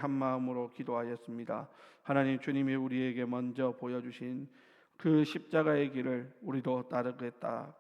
한 마음으로 기도하였습니다. 하나님, 주님이 우리에게 먼저 보여주신 그 십자가의 길을 우리도 따르겠다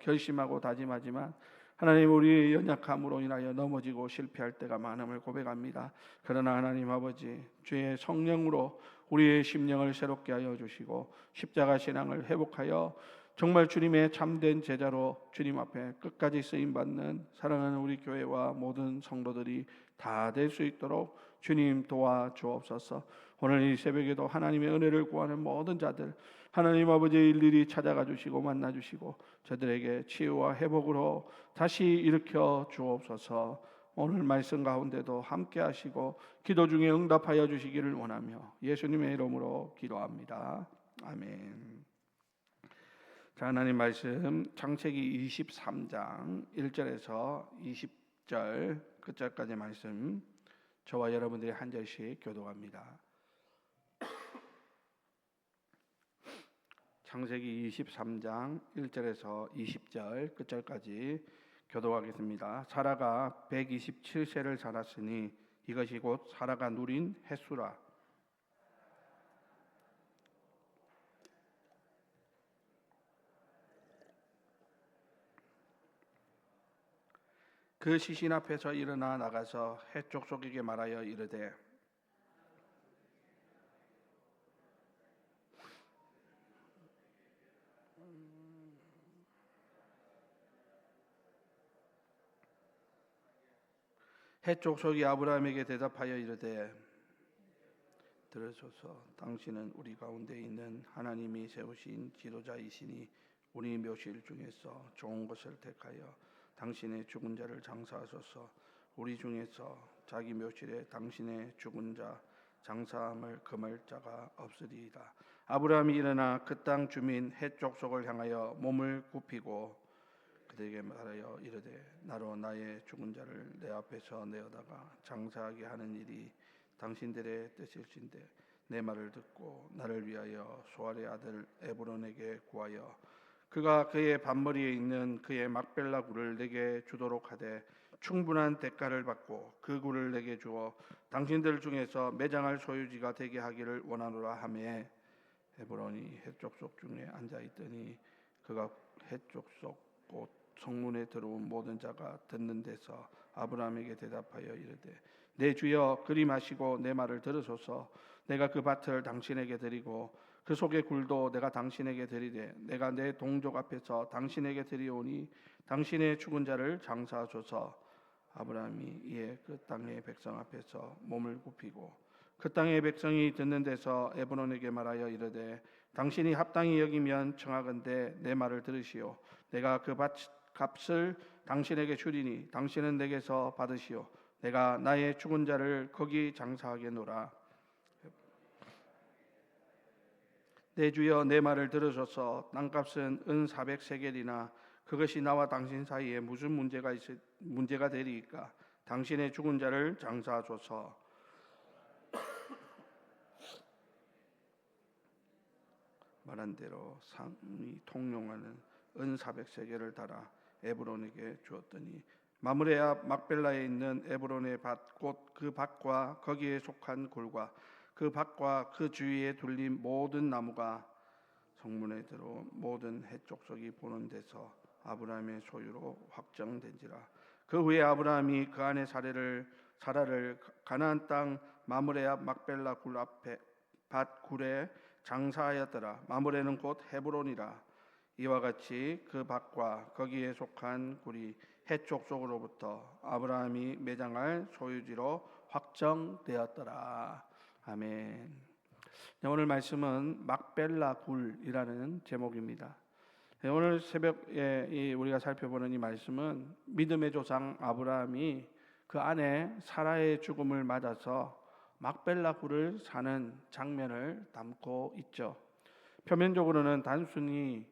결심하고 다짐하지만 하나님, 우리의 연약함으로 인하여 넘어지고 실패할 때가 많음을 고백합니다. 그러나 하나님 아버지, 주의 성령으로 우리의 심령을 새롭게 하여 주시고 십자가 신앙을 회복하여 정말 주님의 참된 제자로 주님 앞에 끝까지 쓰임받는 사랑하는 우리 교회와 모든 성도들이 다 될 수 있도록 주님 도와주옵소서. 오늘 이 새벽에도 하나님의 은혜를 구하는 모든 자들, 하나님 아버지 일일이 찾아가 주시고 만나 주시고 저들에게 치유와 회복으로 다시 일으켜 주옵소서. 오늘 말씀 가운데도 함께 하시고 기도 중에 응답하여 주시기를 원하며 예수님의 이름으로 기도합니다. 아멘. 자, 하나님 말씀 창세기 23장 1절에서 20절 끝절까지 말씀 저와 여러분들이 한 절씩 교독합니다. 창세기 23장 1절에서 20절 끝절까지 교독하겠습니다. 사라가 127세를 살았으니 이것이 곧 사라가 누린 햇수라. 그 시신 앞에서 일어나 나가서 해 족속에게 말하여 이르되 해 족속이 아브라함에게 대답하여 이르되 들으소서. 당신은 우리 가운데 있는 하나님이 세우신 지도자이시니 우리 묘실 중에서 좋은 것을 택하여 당신의 죽은 자를 장사하소서. 우리 중에서 자기 묘실에 당신의 죽은 자 장사함을 금할 자가 없으리이다. 아브라함이 일어나 그 땅 주민 헷 족속을 향하여 몸을 굽히고 그들에게 말하여 이르되 나로 나의 죽은 자를 내 앞에서 내어다가 장사하게 하는 일이 당신들의 뜻일진데 내 말을 듣고 나를 위하여 소알의 아들 에브론에게 구하여 그가 그의 밭머리에 있는 그의 막벨라 굴을 내게 주도록 하되 충분한 대가를 받고 그 굴을 내게 주어 당신들 중에서 매장할 소유지가 되게 하기를 원하노라 하매 에브론이 헷 족속 중에 앉아 있더니 그가 헷 족속 곧 성문에 들어온 모든 자가 듣는 데서 아브라함에게 대답하여 이르되 내 주여 그리 마시고 내 말을 들으소서. 내가 그 밭을 당신에게 드리고 그 속의 굴도 내가 당신에게 드리되 내가 내 동족 앞에서 당신에게 드리오니 당신의 죽은 자를 장사하소서. 아브라함이 이에 그 땅의 백성 앞에서 몸을 굽히고 그 땅의 백성이 듣는 데서 에브론에게 말하여 이르되 당신이 합당히 여기면 청하건대 내 말을 들으시오. 내가 그 밭 값을 당신에게 주리니 당신은 내게서 받으시오. 내가 나의 죽은 자를 거기 장사하겠노라. 내 주여 내 말을 들으소서. 땅값은 은 400세겔이나 그것이 나와 당신 사이에 무슨 문제가 되리이까. 당신의 죽은 자를 장사하소서. 말한 대로 상이 통용하는 은 400세겔을 달아 에브론에게 주었더니 마므레 앞 막벨라에 있는 에브론의 밭 곧 그 밭과 거기에 속한 굴과 그 밭과 그 주위에 둘린 모든 나무가 성문에 들어온 모든 헷 족속이 보는 데서 아브라함의 소유로 확정된지라. 그 후에 아브라함이 그 안에 사라를 가나안 땅 마므레 앞 막벨라 굴 앞에 밭 굴에 장사하였더라. 마므레는 곧 헤브론이라. 이와 같이 그 밭과 거기에 속한 굴이 헷 족속으로부터 아브라함이 매장할 소유지로 확정되었더라. 아멘. 오늘 말씀은 막벨라 굴이라는 제목입니다. 오늘 새벽에 우리가 살펴보는 이 말씀은 믿음의 조상 아브라함이 그 아내 사라의 죽음을 맞아서 막벨라 굴을 사는 장면을 담고 있죠. 표면적으로는 단순히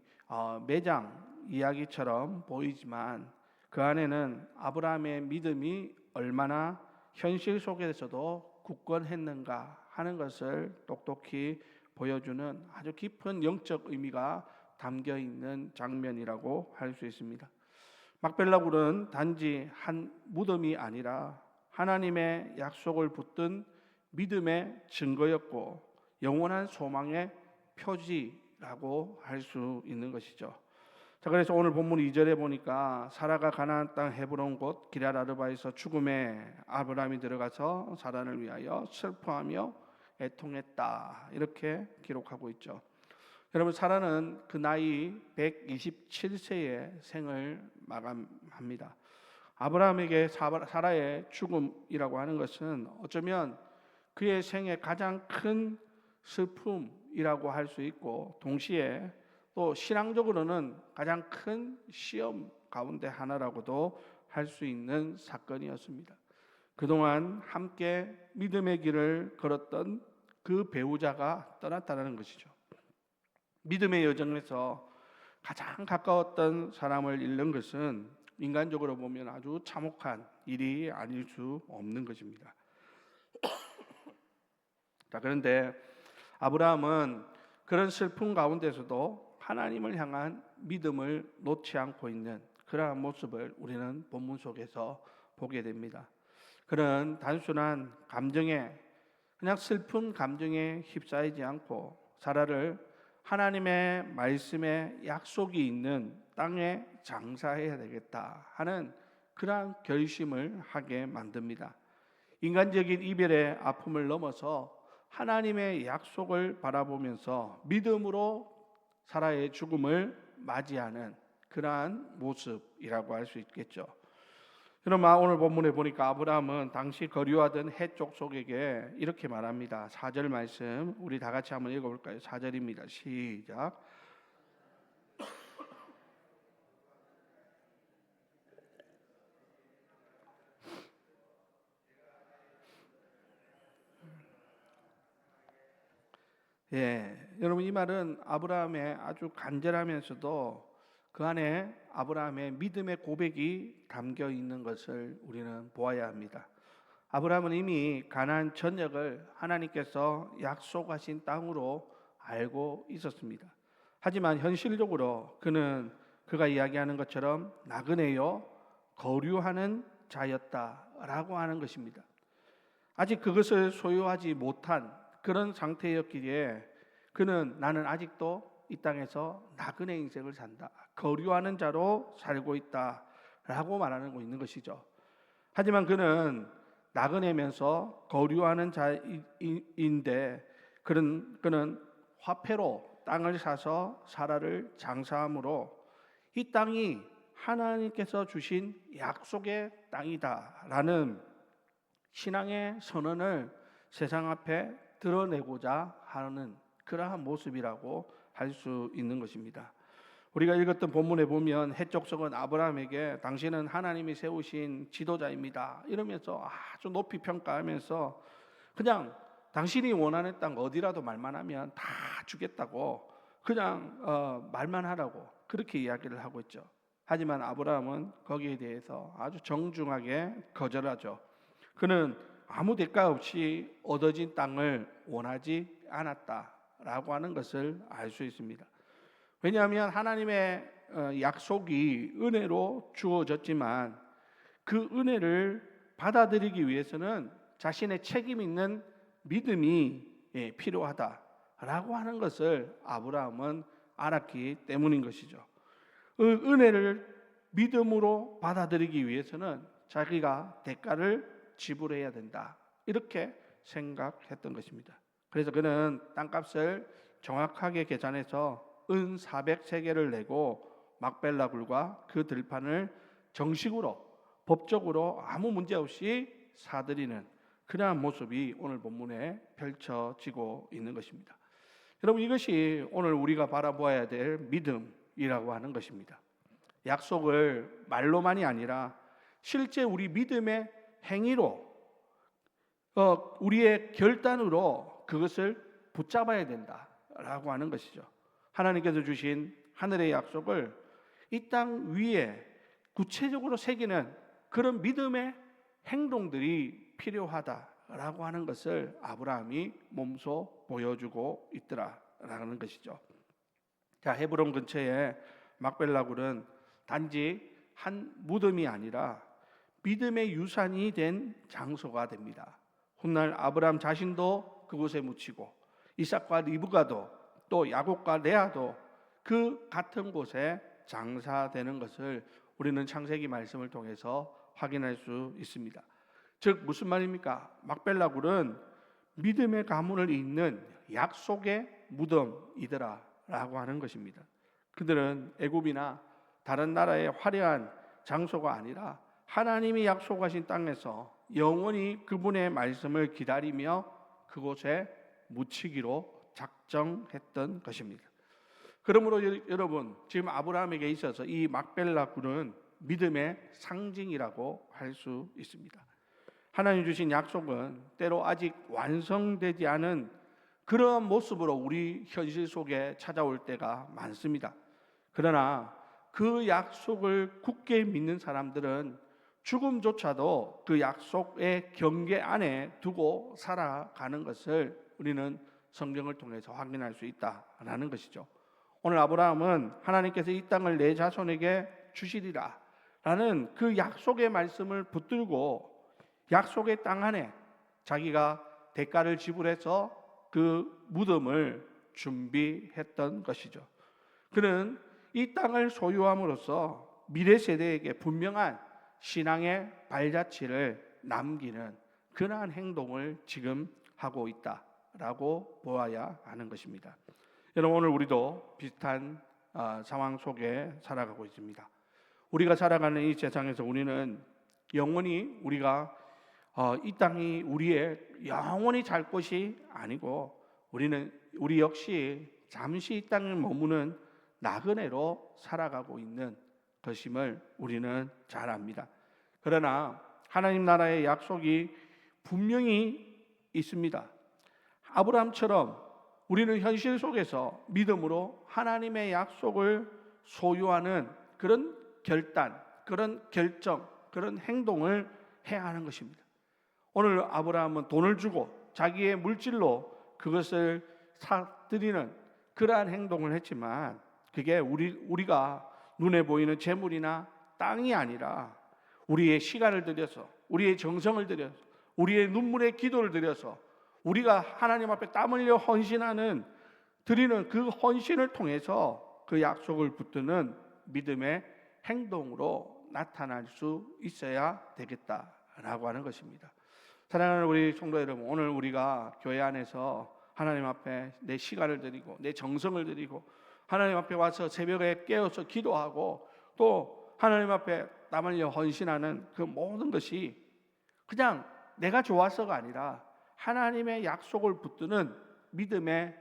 매장 이야기처럼 보이지만 그 안에는 아브라함의 믿음이 얼마나 현실 속에서도 굳건했는가 하는 것을 똑똑히 보여주는 아주 깊은 영적 의미가 담겨 있는 장면이라고 할 수 있습니다. 막벨라 굴은 단지 한 무덤이 아니라 하나님의 약속을 붙든 믿음의 증거였고 영원한 소망의 표지라고 할 수 있는 것이죠. 자, 그래서 오늘 본문 2절에 보니까 사라가 가나안 땅 헤브론 곳 기럇 아르바에서 죽음에 아브라함이 들어가서 사란을 위하여 슬퍼하며 애통했다, 이렇게 기록하고 있죠. 여러분, 사라는 그 나이 127세에 생을 마감합니다. 아브라함에게 사라의 죽음이라고 하는 것은 어쩌면 그의 생애 가장 큰 슬픔이라고 할 수 있고, 동시에 또 신앙적으로는 가장 큰 시험 가운데 하나라고도 할 수 있는 사건이었습니다. 그동안 함께 믿음의 길을 걸었던 그 배우자가 떠났다는 것이죠. 믿음의 여정에서 가장 가까웠던 사람을 잃는 것은 인간적으로 보면 아주 참혹한 일이 아닐 수 없는 것입니다. 자, 그런데 아브라함은 그런 슬픔 가운데서도 하나님을 향한 믿음을 놓지 않고 있는 그러한 모습을 우리는 본문 속에서 보게 됩니다. 그런 단순한 감정에, 그냥 슬픈 감정에 휩싸이지 않고 사라를 하나님의 말씀에 약속이 있는 땅에 장사해야 되겠다 하는 그러한 결심을 하게 만듭니다. 인간적인 이별의 아픔을 넘어서 하나님의 약속을 바라보면서 믿음으로 사라의 죽음을 맞이하는 그러한 모습이라고 할 수 있겠죠. 여러분, 오늘 본문에 보니까 아브라함은 당시 거류하던 헷 족속에게 이렇게 말합니다. 4절 말씀 우리 다 같이 한번 읽어볼까요? 4절입니다. 시작. 여러분, 이 말은 아브라함의 아주 간절하면서도 그 안에 아브라함의 믿음의 고백이 담겨 있는 것을 우리는 보아야 합니다. 아브라함은 이미 가나안 전역을 하나님께서 약속하신 땅으로 알고 있었습니다. 하지만 현실적으로 그는 그가 이야기하는 것처럼 나그네요 거류하는 자였다라고 하는 것입니다. 아직 그것을 소유하지 못한 그런 상태였기에 그는 나는 아직도 이 땅에서 나그네 인생을 산다, 거류하는 자로 살고 있다라고 말하고 있는 것이죠. 하지만 그는 나그네면서 거류하는 자인데 그는 화폐로 땅을 사서 사라를 장사함으로 이 땅이 하나님께서 주신 약속의 땅이다라는 신앙의 선언을 세상 앞에 드러내고자 하는 그러한 모습이라고 할 수 있는 것입니다. 우리가 읽었던 본문에 보면 헷 족속은 아브라함에게 당신은 하나님이 세우신 지도자입니다 이러면서 아주 높이 평가하면서 그냥 당신이 원하는 땅 어디라도 말만 하면 다 주겠다고 그냥 말만 하라고 그렇게 이야기를 하고 있죠. 하지만 아브라함은 거기에 대해서 아주 정중하게 거절하죠. 그는 아무 대가 없이 얻어진 땅을 원하지 않았다라고 하는 것을 알 수 있습니다. 왜냐하면 하나님의 약속이 은혜로 주어졌지만 그 은혜를 받아들이기 위해서는 자신의 책임 있는 믿음이 필요하다라고 하는 것을 아브라함은 알았기 때문인 것이죠. 은혜를 믿음으로 받아들이기 위해서는 자기가 대가를 지불해야 된다, 이렇게 생각했던 것입니다. 그래서 그는 땅값을 정확하게 계산해서 은 400세겔을 내고 막벨라 굴과 그 들판을 정식으로 법적으로 아무 문제 없이 사들이는 그러한 모습이 오늘 본문에 펼쳐지고 있는 것입니다. 여러분, 이것이 오늘 우리가 바라보아야 될 믿음이라고 하는 것입니다. 약속을 말로만이 아니라 실제 우리 믿음의 행위로 우리의 결단으로 그것을 붙잡아야 된다라고 하는 것이죠. 하나님께서 주신 하늘의 약속을 이 땅 위에 구체적으로 새기는 그런 믿음의 행동들이 필요하다라고 하는 것을 아브라함이 몸소 보여주고 있더라라는 것이죠. 자, 헤브론 근처에 막벨라 굴은 단지 한 무덤이 아니라 믿음의 유산이 된 장소가 됩니다. 훗날 아브라함 자신도 그곳에 묻히고 이삭과 리브가도 또 야곱과 레아도 그 같은 곳에 장사되는 것을 우리는 창세기 말씀을 통해서 확인할 수 있습니다. 즉 무슨 말입니까? 막벨라굴은 믿음의 가문을 잇는 약속의 무덤이더라라고 하는 것입니다. 그들은 애굽이나 다른 나라의 화려한 장소가 아니라 하나님이 약속하신 땅에서 영원히 그분의 말씀을 기다리며 그곳에 묻히기로 작정했던 것입니다. 그러므로 여러분, 지금 아브라함에게 있어서 이 막벨라 굴은 믿음의 상징이라고 할 수 있습니다. 하나님 주신 약속은 때로 아직 완성되지 않은 그러한 모습으로 우리 현실 속에 찾아올 때가 많습니다. 그러나 그 약속을 굳게 믿는 사람들은 죽음조차도 그 약속의 경계 안에 두고 살아가는 것을 우리는 성경을 통해서 확인할 수 있다라는 것이죠. 오늘 아브라함은 하나님께서 이 땅을 내 자손에게 주시리라 라는 그 약속의 말씀을 붙들고 약속의 땅 안에 자기가 대가를 지불해서 그 무덤을 준비했던 것이죠. 그는 이 땅을 소유함으로써 미래 세대에게 분명한 신앙의 발자취를 남기는 그러한 행동을 지금 하고 있다라고 보아야 하는 것입니다. 여러분, 오늘 우리도 비슷한 상황 속에 살아가고 있습니다. 우리가 살아가는 이 세상에서 우리는 영원히 우리가 이 땅이 우리의 영원히 살 곳이 아니고 우리 역시 잠시 이 땅을 머무는 나그네로 살아가고 있는 것임을 우리는 잘 압니다. 그러나 하나님 나라의 약속이 분명히 있습니다. 아브라함처럼 우리는 현실 속에서 믿음으로 하나님의 약속을 소유하는 그런 결단, 그런 결정, 그런 행동을 해야 하는 것입니다. 오늘 아브라함은 돈을 주고 자기의 물질로 그것을 사들이는 그러한 행동을 했지만 그게 우리가 눈에 보이는 재물이나 땅이 아니라 우리의 시간을 들여서, 우리의 정성을 들여서, 우리의 눈물의 기도를 들여서 우리가 하나님 앞에 땀 흘려 헌신하는 드리는 그 헌신을 통해서 그 약속을 붙드는 믿음의 행동으로 나타날 수 있어야 되겠다라고 하는 것입니다. 사랑하는 우리 성도 여러분, 오늘 우리가 교회 안에서 하나님 앞에 내 시간을 드리고 내 정성을 드리고 하나님 앞에 와서 새벽에 깨어서 기도하고 또 하나님 앞에 땀 흘려 헌신하는 그 모든 것이 그냥 내가 좋아서가 아니라 하나님의 약속을 붙드는 믿음의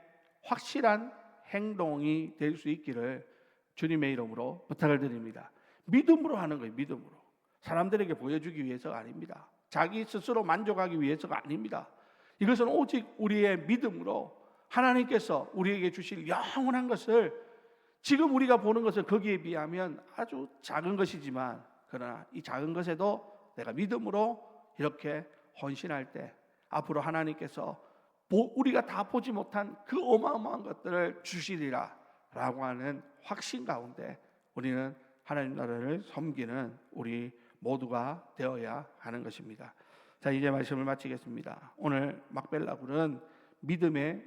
확실한 행동이 될 수 있기를 주님의 이름으로 부탁을 드립니다. 믿음으로 하는 거예요. 믿음으로. 사람들에게 보여주기 위해서가 아닙니다. 자기 스스로 만족하기 위해서가 아닙니다. 이것은 오직 우리의 믿음으로 하나님께서 우리에게 주실 영원한 것을 지금 우리가 보는 것은 거기에 비하면 아주 작은 것이지만 그러나 이 작은 것에도 내가 믿음으로 이렇게 헌신할 때 앞으로 하나님께서 우리가 다 보지 못한 그 어마어마한 것들을 주시리라 라고 하는 확신 가운데 우리는 하나님 나라를 섬기는 우리 모두가 되어야 하는 것입니다. 자, 이제 말씀을 마치겠습니다. 오늘 막벨라굴은 믿음의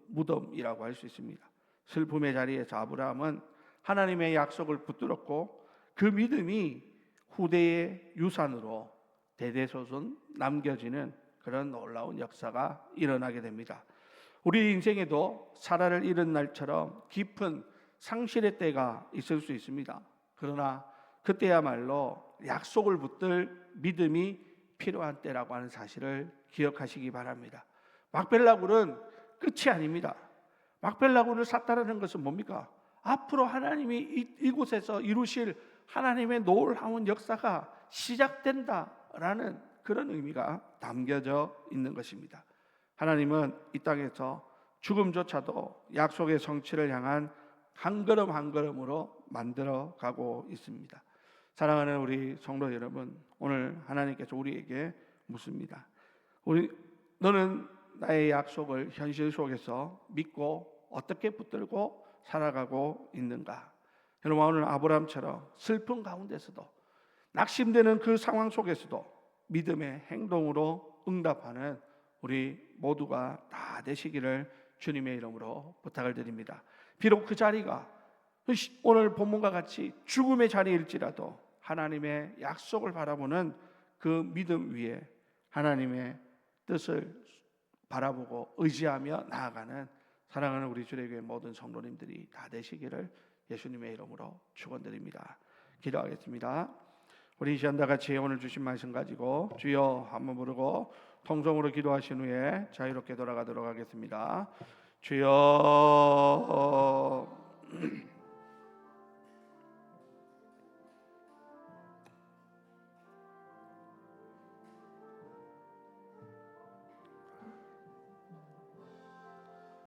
무덤이라고 할 수 있습니다. 슬픔의 자리에서 아브라함은 하나님의 약속을 붙들었고 그 믿음이 후대의 유산으로 대대손손 남겨지는 그런 놀라운 역사가 일어나게 됩니다. 우리 인생에도 사라를 잃은 날처럼 깊은 상실의 때가 있을 수 있습니다. 그러나 그때야말로 약속을 붙들 믿음이 필요한 때라고 하는 사실을 기억하시기 바랍니다. 막벨라굴은 끝이 아닙니다. 막벨라굴을 샀다는 것은 뭡니까? 앞으로 하나님이 이곳에서 이루실 하나님의 놀라운 역사가 시작된다라는 그런 의미가 담겨져 있는 것입니다. 하나님은 이 땅에서 죽음조차도 약속의 성취를 향한 한 걸음 한 걸음으로 만들어 가고 있습니다. 사랑하는 우리 성도 여러분, 오늘 하나님께서 우리에게 묻습니다. 너는 나의 약속을 현실 속에서 믿고 어떻게 붙들고 살아가고 있는가? 여러분, 오늘 아브라함처럼 슬픈 가운데서도 낙심되는 그 상황 속에서도 믿음의 행동으로 응답하는 우리 모두가 다 되시기를 주님의 이름으로 부탁을 드립니다. 비록 그 자리가 오늘 본문과 같이 죽음의 자리일지라도 하나님의 약속을 바라보는 그 믿음 위에 하나님의 뜻을 바라보고 의지하며 나아가는 사랑하는 우리 주례교회 모든 성도님들이 다 되시기를 예수님의 이름으로 축원드립니다. 기도하겠습니다. 우리 이 시간 다 같이 오늘 주신 말씀 가지고 주여 한번 부르고 통성으로 기도하신 후에 자유롭게 돌아가도록 하겠습니다. 주여